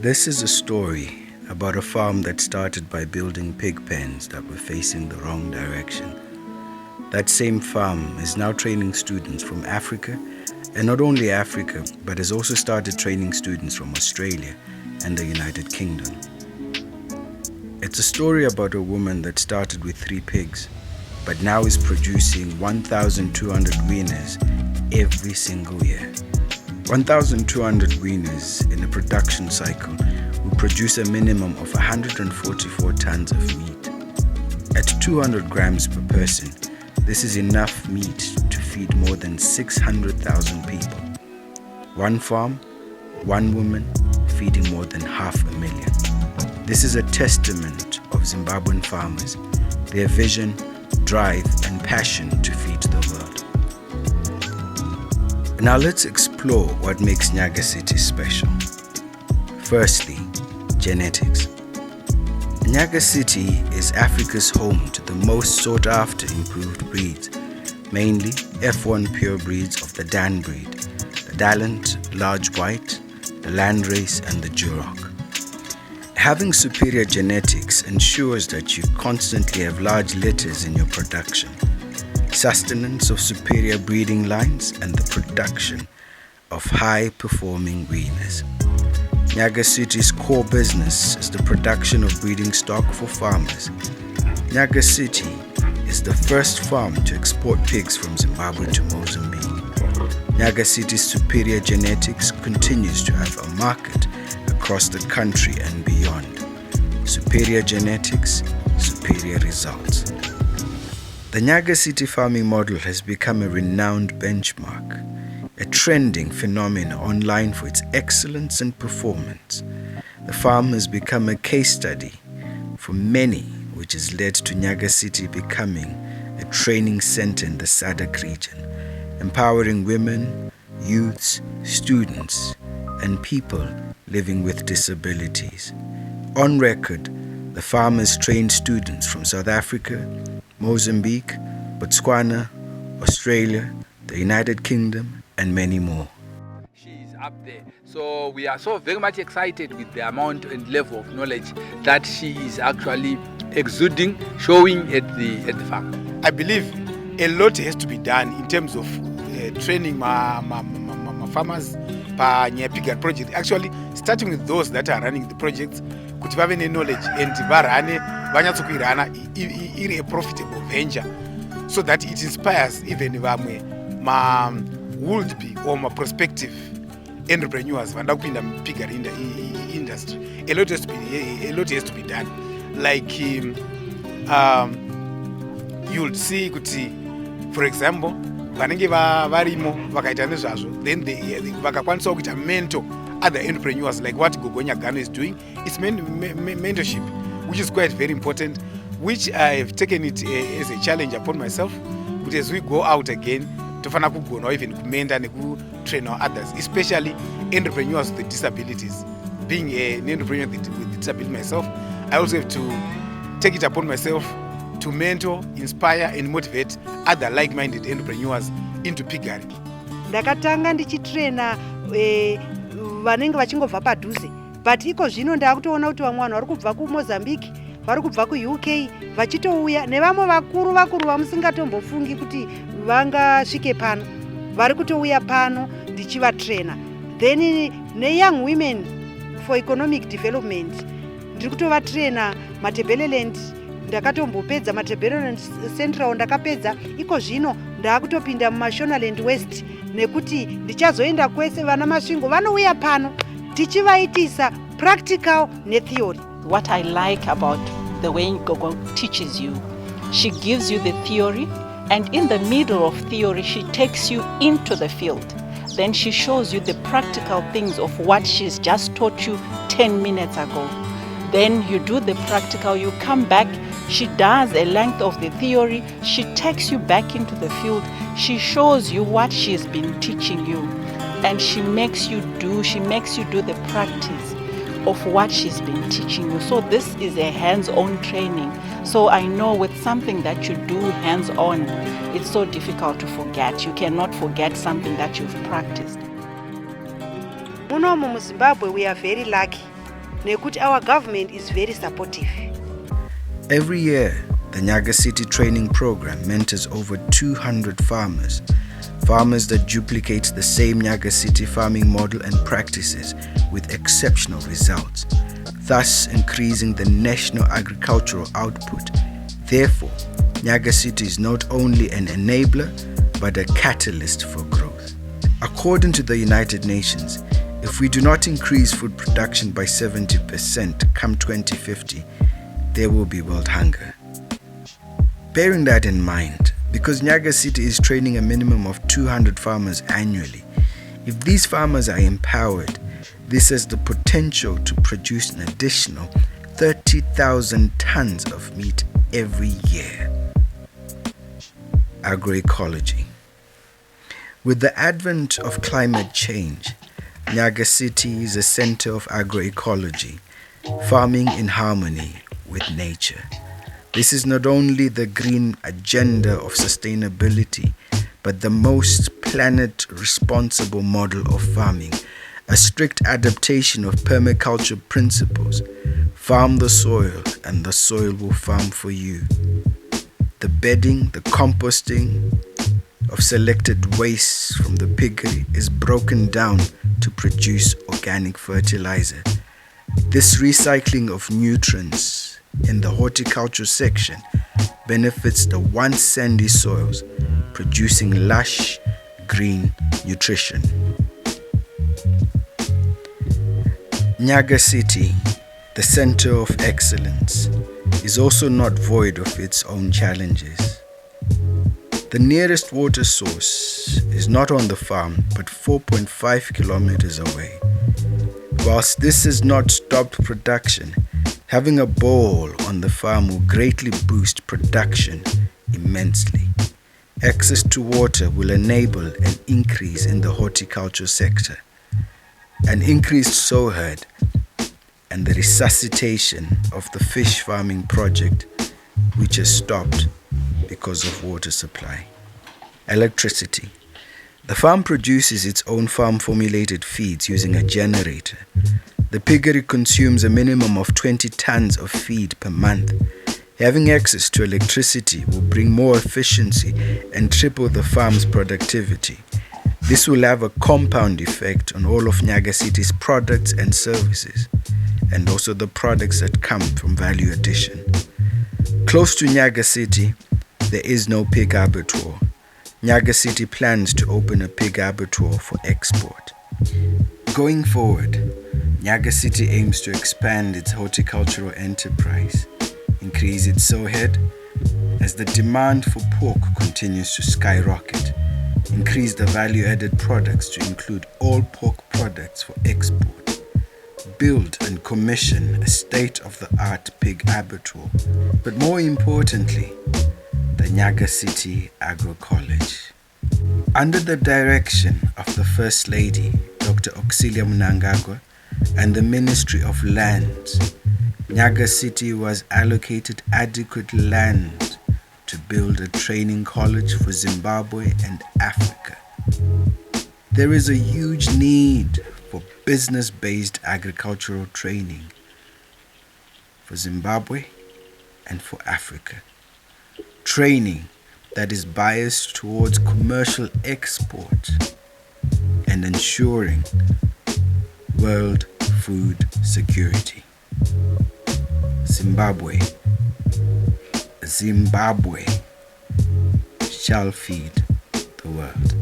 This is a story about a farm that started by building pig pens that were facing the wrong direction. That same farm is now training students from Africa, and not only Africa, but has also started training students from Australia and the United Kingdom. It's a story about a woman that started with 3 pigs, but now is producing 1,200 weaners every single year. 1,200 weaners in a production cycle will produce a minimum of 144 tons of meat. At 200 grams per person, this is enough meat to feed more than 600,000 people. One farm, one woman, feeding more than 500,000. This is a testament of Zimbabwean farmers, their vision, drive, and passion to feed the world. Now let's explore what makes Nyagacity special. Firstly, genetics. Nyagacity is Africa's home to the most sought-after improved breeds, mainly F1 pure breeds of the Dan breed, the Dalent, large white, the Landrace, and the Duroc. Having superior genetics ensures that you constantly have large litters in your production, sustenance of superior breeding lines, and the production of high-performing weaners. Nyagacity's core business is the production of breeding stock for farmers. Nyagacity is the first farm to export pigs from Zimbabwe to Mozambique. Nyagacity's superior genetics continues to have a market across the country and beyond. Superior genetics, superior results. The Nyagacity farming model has become a renowned benchmark, a trending phenomenon online for its excellence and performance. The farm has become a case study for many, which has led to Nyagacity becoming a training center in the SADC region, empowering women, youths, students, and people living with disabilities. On record, the farm has trained students from South Africa, Mozambique, Botswana, Australia, the United Kingdom, and many more. She's up there. So we are so very much excited with the amount and level of knowledge that she is actually exuding, showing at the farm. I believe a lot has to be done in terms of training farmers pa Nyagacity Piggery project. Actually, starting with those that are running the projects, kuti vave knowledge and varane vanyatsokuirana iri a profitable venture, so that it inspires even vamwe would be or prospective entrepreneurs vanda kupinda piggery industry. A lot has to be done. Like you'll see kuti, for example, vanenge varimo vakaita nezvazvo, then vakakwanisa kuita mentor other entrepreneurs, like what Gogo Nyagano is doing. It's mentorship, which is quite very important, which I have taken it as a challenge upon myself. But as we go out again, tofana kugona even kumenta neku-train others, especially entrepreneurs with disabilities. Being an entrepreneur with disability myself, I also have to take it upon myself to mentor, inspire, and motivate other like-minded entrepreneurs into piggery. Ndakatanga ndichitraina vanenge vachingobva padhuze, but iko zvino ndakutoona kuti vamwe vanhu vari kubva kuMozambique, vari kubva kuUK vachitouya, nevamwe vakuru vamusingatombofungi kuti vangasvike pano, vari kutouya pano ndichivatraina. Then neyoung women for economic development ndiri kutovatraina Matebeleland. Ndakatombopedza Matebeleland Central, ndakapedza. Iko zvino ndakutopinda muMashonaland West, nekuti ndichazoenda kwese vana masvingo vanouya pano tichivaitisa practical netheory. What I like about the way Gogo teaches you, she gives you the theory, and in the middle of theory she takes you into the field. Then she shows you the practical things of what she's just taught you 10 minutes ago. Then you do the practical, you come back, she does a length of the theory, she takes you back into the field, she shows you what she's been teaching you, and she makes you do the practice of what she's been teaching you. So this is a hands-on training. So I know with something that you do hands-on, it's so difficult to forget. You cannot forget something that you've practiced. Munomu mu Zimbabwe we are very lucky. nekuti our government is very supportive. Every year, the Nyagacity training program mentors over 200 farmers that duplicate the same Nyagacity farming model and practices with exceptional results, thus increasing the national agricultural output. Therefore, Nyagacity is not only an enabler, but a catalyst for growth. According to the United Nations, if we do not increase food production by 70% come 2050, there will be world hunger. Bearing that in mind, because Nyagacity is training a minimum of 200 farmers annually, if these farmers are empowered, this has the potential to produce an additional 30,000 tons of meat every year. Agroecology. With the advent of climate change, Nyagacity is a center of agroecology, farming in harmony with nature. This is not only the green agenda of sustainability, but the most planet-responsible model of farming, a strict adaptation of permaculture principles. Farm the soil and the soil will farm for you. The bedding, the composting of selected waste from the piggery is broken down to produce organic fertilizer. This recycling of nutrients in the horticulture section benefits the once sandy soils, producing lush green nutrition. Nyagacity, the center of excellence, is also not void of its own challenges. The nearest water source is not on the farm but 4.5 kilometers away. Whilst this has not stopped production, having a bowl on the farm will greatly boost production immensely. Access to water will enable an increase in the horticulture sector, an increased sow herd, and the resuscitation of the fish farming project, which has stopped because of water supply. Electricity. The farm produces its own farm-formulated feeds using a generator. The piggery consumes a minimum of 20 tons of feed per month. Having access to electricity will bring more efficiency and triple the farm's productivity. This will have a compound effect on all of Nyagacity's products and services, and also the products that come from value addition. Close to Nyagacity, there is no pig abattoir. Nyagacity plans to open a pig abattoir for export. Going forward, Nyagacity aims to expand its horticultural enterprise, increase its sow head as the demand for pork continues to skyrocket, increase the value-added products to include all pork products for export, build and commission a state-of-the-art pig abattoir, but more importantly, the Nyagacity Agro College. Under the direction of the First Lady, Dr. Auxilia Mnangagwa, and the Ministry of Lands, Nyagacity was allocated adequate land to build a training college for Zimbabwe and Africa. There is a huge need for business-based agricultural training for Zimbabwe and for Africa. Training that is biased towards commercial export and ensuring world food security. Zimbabwe shall feed the world.